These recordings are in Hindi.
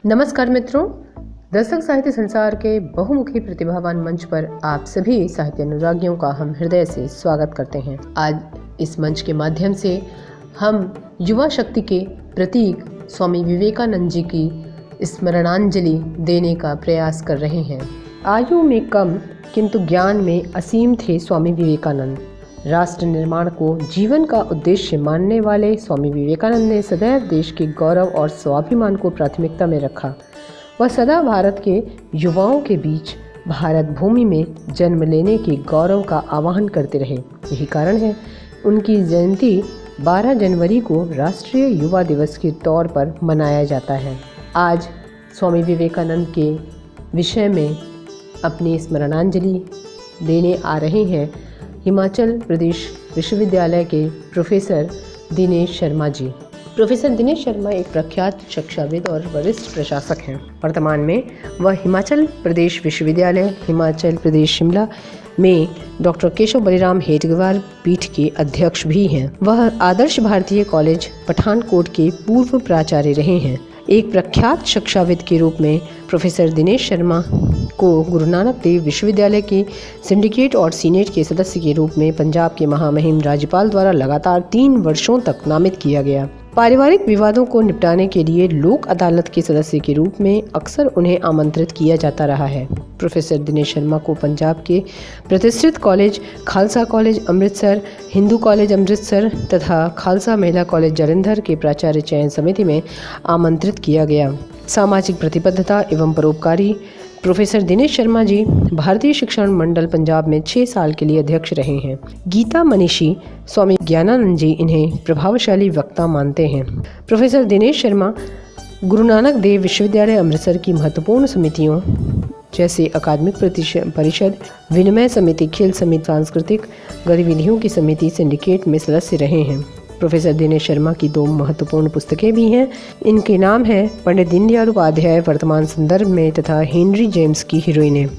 नमस्कार मित्रों, दस्तक साहित्य संसार के बहुमुखी प्रतिभावान मंच पर आप सभी साहित्य अनुरागियों का हम हृदय से स्वागत करते हैं। आज इस मंच के माध्यम से हम युवा शक्ति के प्रतीक स्वामी विवेकानंद जी की स्मरणांजलि देने का प्रयास कर रहे हैं। आयु में कम किंतु ज्ञान में असीम थे स्वामी विवेकानंद। राष्ट्र निर्माण को जीवन का उद्देश्य मानने वाले स्वामी विवेकानंद ने सदैव देश के गौरव और स्वाभिमान को प्राथमिकता में रखा। वह सदा भारत के युवाओं के बीच भारत भूमि में जन्म लेने के गौरव का आह्वान करते रहे। यही कारण है उनकी जयंती 12 जनवरी को राष्ट्रीय युवा दिवस के तौर पर मनाया जाता है। आज स्वामी विवेकानंद के विषय में अपनी स्मरणांजलि देने आ रहे हैं हिमाचल प्रदेश विश्वविद्यालय के प्रोफेसर दिनेश शर्मा जी। प्रोफेसर दिनेश शर्मा एक प्रख्यात शिक्षाविद और वरिष्ठ प्रशासक हैं। वर्तमान में वह हिमाचल प्रदेश विश्वविद्यालय हिमाचल प्रदेश शिमला में डॉक्टर केशव बलिराम हेडगेवार पीठ के अध्यक्ष भी हैं। वह आदर्श भारतीय कॉलेज पठानकोट के पूर्व प्राचार्य रहे हैं। एक प्रख्यात शिक्षाविद के रूप में प्रोफेसर दिनेश शर्मा को गुरु नानक देव विश्वविद्यालय के सिंडिकेट और सीनेट के सदस्य के रूप में पंजाब के महामहिम राज्यपाल द्वारा लगातार 3 वर्षों तक नामित किया गया। पारिवारिक विवादों को निपटाने के लिए लोक अदालत के सदस्य के रूप में अक्सर उन्हें आमंत्रित किया जाता रहा है। प्रोफेसर दिनेश शर्मा को पंजाब के प्रतिष्ठित college Khalsa college Amritsar, Hindu college Amritsar तथा खालसा महिला कॉलेज जालंधर के प्राचार्य चयन समिति में आमंत्रित किया गया। सामाजिक प्रतिबद्धता एवं परोपकारी प्रोफेसर दिनेश शर्मा जी भारतीय शिक्षण मंडल पंजाब में 6 साल के लिए अध्यक्ष रहे हैं। गीता मनीषी स्वामी ज्ञानानंद जी इन्हें प्रभावशाली वक्ता मानते हैं। प्रोफेसर दिनेश शर्मा गुरु नानक देव विश्वविद्यालय अमृतसर की महत्वपूर्ण समितियों जैसे अकादमिक परिषद, विनिमय समिति, खेल समिति, सांस्कृतिक गतिविधियों की समिति, सिंडिकेट में सदस्य रहे हैं। प्रोफेसर दिनेश शर्मा की 2 महत्वपूर्ण पुस्तकें भी हैं। इनके नाम है पंडित दीनदयाल उपाध्याय वर्तमान संदर्भ में तथा हेनरी जेम्स की हीरोइनें।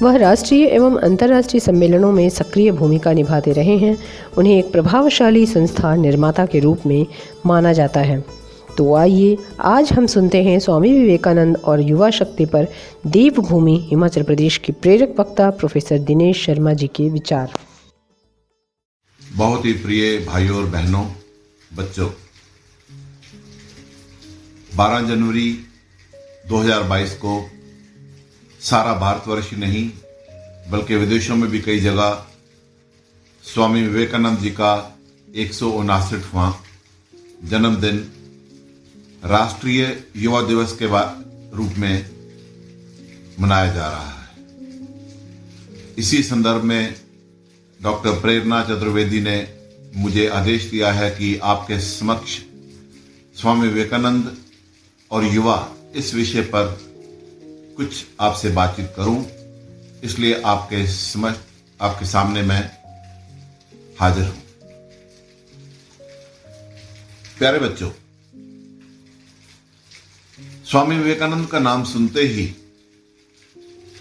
वह राष्ट्रीय एवं अंतर्राष्ट्रीय सम्मेलनों में सक्रिय भूमिका निभाते रहे हैं। उन्हें एक प्रभावशाली संस्था निर्माता के रूप में माना जाता है। तो आइए आज हम सुनते हैं स्वामी विवेकानंद और युवा शक्ति पर देवभूमि हिमाचल प्रदेश के प्रेरक वक्ता प्रोफेसर दिनेश शर्मा जी के विचार। बहुत ही प्रिय भाइयों और बहनों, बच्चों, 12 जनवरी 2022 को सारा भारतवर्ष ही नहीं बल्कि विदेशों में भी कई जगह स्वामी विवेकानंद जी का 159वां जन्मदिन राष्ट्रीय युवा दिवस के रूप में मनाया जा रहा है। इसी संदर्भ में डॉक्टर प्रेरणा चतुर्वेदी ने मुझे आदेश दिया है कि आपके समक्ष स्वामी विवेकानंद और युवा इस विषय पर कुछ आपसे बातचीत करूं, इसलिए आपके सामने मैं हाजिर हूं। प्यारे बच्चों, स्वामी विवेकानंद का नाम सुनते ही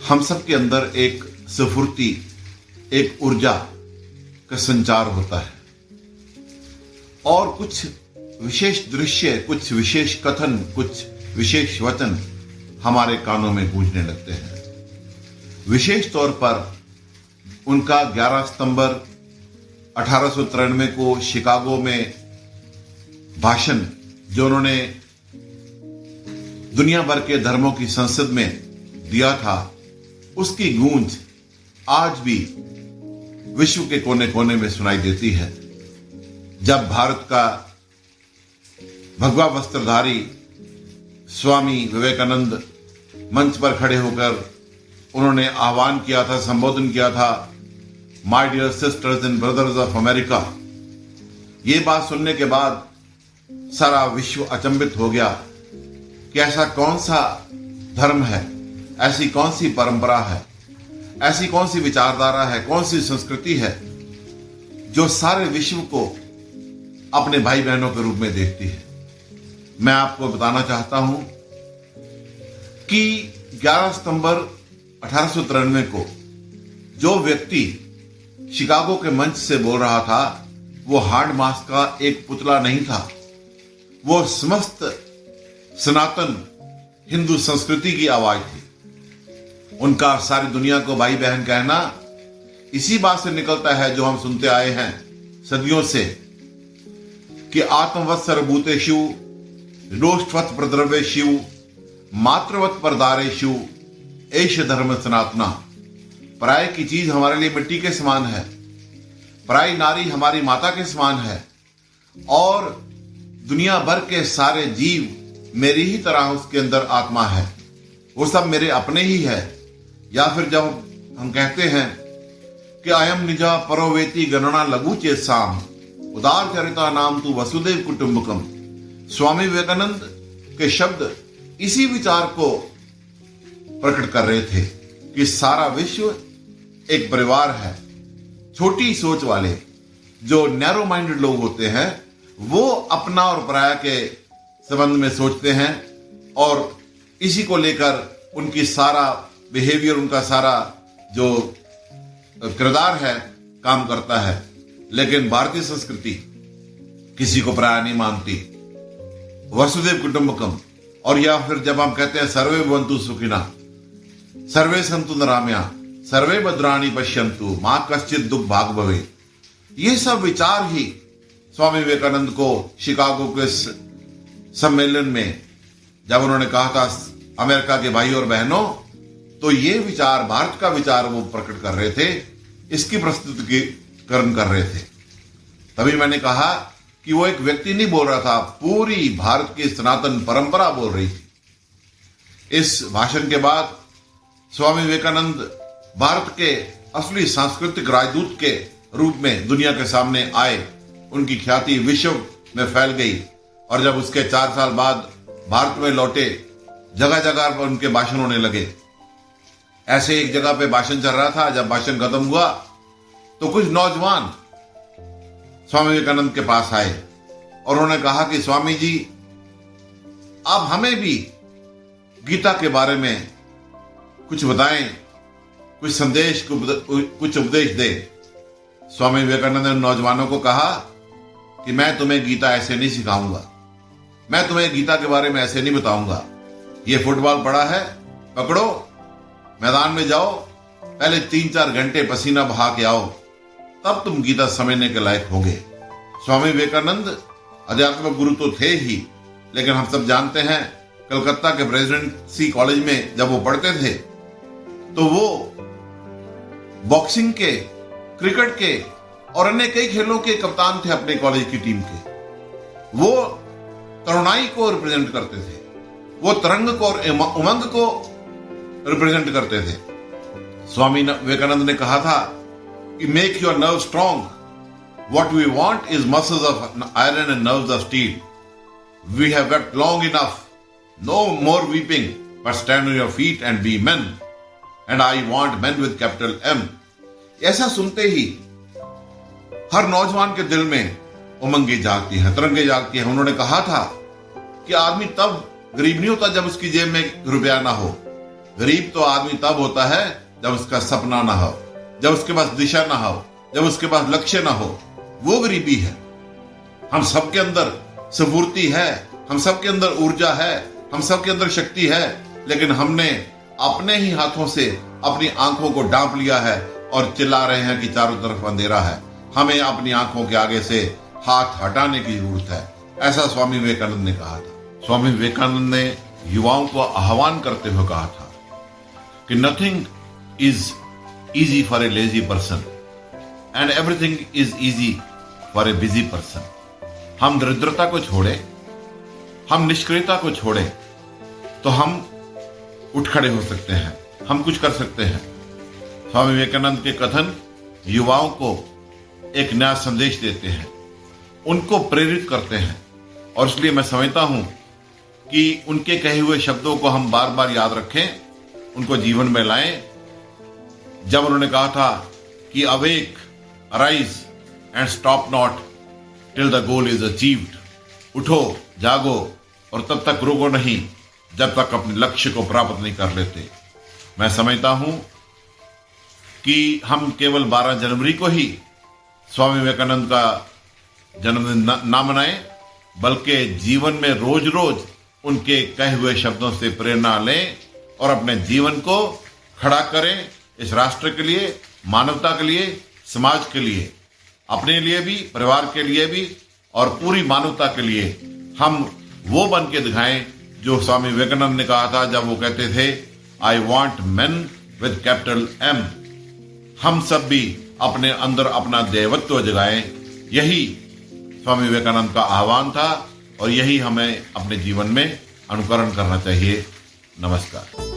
हम सब के अंदर एक स्फूर्ति, एक ऊर्जा का संचार होता है और कुछ विशेष दृश्य, कुछ विशेष कथन, कुछ विशेष वचन हमारे कानों में गूंजने लगते हैं। विशेष तौर पर उनका 11 सितंबर 1893 को शिकागो में भाषण जो उन्होंने दुनिया भर के धर्मों की संसद में दिया था, उसकी गूंज आज भी विश्व के कोने कोने में सुनाई देती है। जब भारत का भगवा वस्त्रधारी स्वामी विवेकानंद मंच पर खड़े होकर उन्होंने आह्वान किया था, संबोधन किया था, my dear sisters and brothers of America. ये बात सुनने के बाद सारा विश्व अचंभित हो गया कि ऐसा कौन सा धर्म है, ऐसी कौन सी परंपरा है, ऐसी कौन सी विचारधारा है, कौन सी संस्कृति है जो सारे विश्व को अपने भाई बहनों के रूप में देखती है। मैं आपको बताना चाहता हूं कि 11 सितंबर 1893 को जो व्यक्ति शिकागो के मंच से बोल रहा था वो हार्ड मास का एक पुतला नहीं था, वो समस्त सनातन हिंदू संस्कृति की आवाज थी। उनका सारी दुनिया को भाई बहन कहना इसी बात से निकलता है जो हम सुनते आए हैं सदियों से कि आत्मवत् सर्वभूतेषु रोष्ठवत् प्रद्रव्येषु मातृवत् परदारेषु एष धर्म सनातना। पराय की चीज हमारे लिए मिट्टी के समान है, पराई नारी हमारी माता के समान है, और दुनिया भर के सारे जीव मेरी ही तरह उसके अंदर आत्मा है, वो सब मेरे अपने ही है। या फिर जब हम कहते हैं कि अयम निजा परोवेति गणना लघु चेतसाम उदार चरिता नाम तू वसुदेव कुटुंबकम। स्वामी विवेकानंद के शब्द इसी विचार को प्रकट कर रहे थे कि सारा विश्व एक परिवार है। छोटी सोच वाले जो नैरो माइंडेड लोग होते हैं वो अपना और पराया के संबंध में सोचते हैं और इसी को लेकर उनकी सारा बिहेवियर, उनका सारा जो किरदार है काम करता है। लेकिन भारतीय संस्कृति किसी को पराया नहीं मानती, वसुदेव कुटुंबकम। और या फिर जब हम कहते हैं सर्वे भवन्तु सुखिना सर्वे सन्तु निरामया सर्वे भद्राणि पश्यन्तु मां कश्चित् दुख भाग भवे, ये सब विचार ही स्वामी विवेकानंद को शिकागो के सम्मेलन में जब उन्होंने कहा था अमेरिका के भाई और बहनों, तो ये विचार, भारत का विचार वो प्रकट कर रहे थे, इसकी प्रस्तुतिकरण कर रहे थे। तभी मैंने कहा कि वो एक व्यक्ति नहीं बोल रहा था, पूरी भारत की सनातन परंपरा बोल रही थी। इस भाषण के बाद स्वामी विवेकानंद भारत के असली सांस्कृतिक राजदूत के रूप में दुनिया के सामने आए। उनकी ख्याति विश्व में फैल गई और जब उसके 4 साल बाद भारत में लौटे, जगह जगह पर उनके भाषण होने लगे। ऐसे एक जगह पे भाषण चल रहा था, जब भाषण खत्म हुआ तो कुछ नौजवान स्वामी विवेकानंद के पास आए और उन्होंने कहा कि स्वामी जी, आप हमें भी गीता के बारे में कुछ बताएं, कुछ संदेश, कुछ उपदेश दें। स्वामी विवेकानंद ने नौजवानों को कहा कि मैं तुम्हें गीता ऐसे नहीं सिखाऊंगा, मैं तुम्हें गीता के बारे में ऐसे नहीं बताऊंगा। ये फुटबॉल पड़ा है, पकड़ो, मैदान में जाओ, पहले 3-4 घंटे पसीना बहा के आओ, तब तुम गीता समझने के लायक होगे। स्वामी विवेकानंद आध्यात्मिक गुरु तो थे ही, लेकिन हम सब जानते हैं कलकत्ता के प्रेसिडेंसी कॉलेज में जब वो पढ़ते थे तो वो बॉक्सिंग के, क्रिकेट के और अन्य कई खेलों के कप्तान थे अपने कॉलेज की टीम के। वो तरुणाई को रिप्रेजेंट करते थे, वो तरंग को और उमंग को रिप्रेजेंट करते थे। स्वामी विवेकानंद ने कहा था कि make your nerve strong, what we want is muscles of iron and nerves of steel. We have wept long enough, no more weeping, but stand on your feet and be men, and I want men with capital M. ऐसा सुनते ही हर नौजवान के दिल में उमंगें जागती हैं, तरंगें जागती हैं। उन्होंने कहा था कि आदमी तब गरीब नहीं होता जब उसकी जेब में रुपया ना हो, गरीब तो आदमी तब होता है जब उसका सपना ना हो, जब उसके पास दिशा ना हो, जब उसके पास लक्ष्य ना हो, वो गरीबी है। हम सबके अंदर स्फूर्ति है, हम सबके अंदर ऊर्जा है, हम सबके अंदर शक्ति है, लेकिन हमने अपने ही हाथों से अपनी आंखों को ढांप लिया है और चिल्ला रहे हैं कि चारों तरफ अंधेरा है। हमें अपनी आंखों के आगे से हाथ हटाने की जरूरत है, ऐसा स्वामी विवेकानंद ने कहा था। स्वामी विवेकानंद ने युवाओं को आह्वान करते हुए कहा था कि nothing is easy for a lazy person and everything is easy for a busy person। हम दरिद्रता को छोड़े, हम निष्क्रियता को छोड़े तो हम उठ खड़े हो सकते हैं, हम कुछ कर सकते हैं। स्वामी विवेकानंद के कथन युवाओं को एक नया संदेश देते हैं, उनको प्रेरित करते हैं, और इसलिए मैं समझता हूं कि उनके कहे हुए शब्दों को हम बार बार याद रखें, उनको जीवन में लाएं। जब उन्होंने कहा था कि awake, arise and stop not till the goal is achieved, उठो, जागो और तब तक रुको नहीं जब तक अपने लक्ष्य को प्राप्त नहीं कर लेते। मैं समझता हूं कि हम केवल 12 जनवरी को ही स्वामी विवेकानंद का जन्मदिन ना मनाएं, बल्कि जीवन में रोज रोज उनके कहे हुए शब्दों से प्रेरणा लें और अपने जीवन को खड़ा करें इस राष्ट्र के लिए, मानवता के लिए, समाज के लिए, अपने लिए भी, परिवार के लिए भी और पूरी मानवता के लिए हम वो बन के दिखाएं जो स्वामी विवेकानंद ने कहा था जब वो कहते थे, I want main with capital M। हम सब भी अपने अंदर अपना देवत्व जगाएं। यही स्वामी विवेकानंद का आह्वान था और यही हमें अपने जीवन में अनुकरण करना चाहिए। नमस्कार।